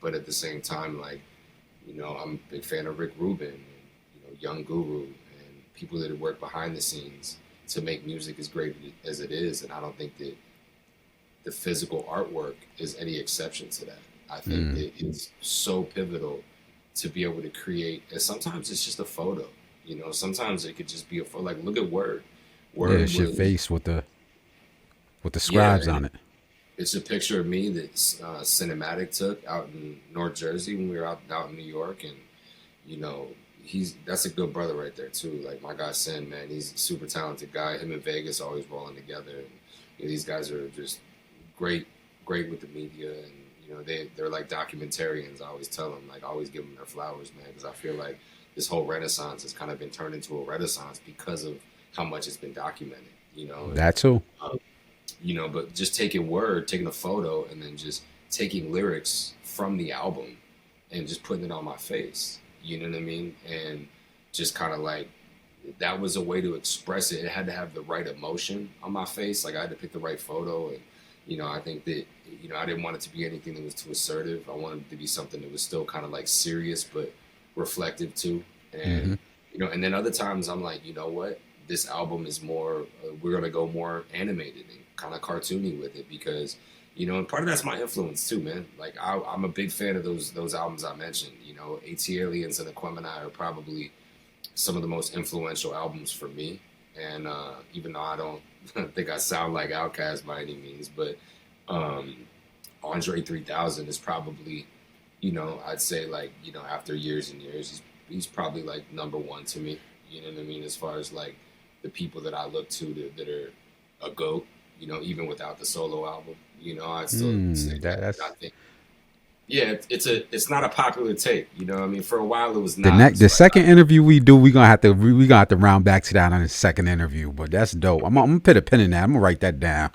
but at the same time, like, I'm a big fan of Rick Rubin and, Young Guru and people that have worked behind the scenes to make music as great as it is. And I don't think that the physical artwork is any exception to that. I think Mm. that it's so pivotal to be able to create. And sometimes it's just a photo. Sometimes it could just be a photo. Like, look at Word. Yeah, Word it's your was, face with the yeah, scribes and on it. it's a picture of me that Cinematic took out in North Jersey when we were out in New York, and you know that's a good brother right there too. Like my guy Sin, man, he's a super talented guy. Him and Vegas always rolling together, and these guys are just great, great with the media, and they're like documentarians. I always tell them, like, I always give them their flowers, man, because I feel like this whole renaissance has kind of been turned into a renaissance because of how much it's been documented. And That too. um, but just taking Word, taking a photo, and then just taking lyrics from the album and just putting it on my face. You know what I mean? And just kind of like that was a way to express it. It had to have the right emotion on my face. Like I had to pick the right photo, and I think that I didn't want it to be anything that was too assertive. I wanted it to be something that was still kind of like serious but reflective too. Hmm. And and then other times I'm like, you know what? This album is more. We're gonna go more animated and kind of cartoony with it because and part of that's my influence too, man. Like I'm a big fan of those albums I mentioned. AT Aliens and Aquemini are probably some of the most influential albums for me. And even though I don't think I sound like Outkast by any means, but um, Andre 3000 is probably, I'd say like, after years and years, he's probably like number one to me. You know what I mean? As far as like the people that I look to that are a GOAT, even without the solo album, I'd still say Mm, that. that's I think, yeah, it's not a popular take. You know what I mean? For a while it was the not. next. It's The like, second interview we do, we gonna have to round back to that on the second interview. But that's dope. I'm gonna put a pin in that. I'm gonna write that down.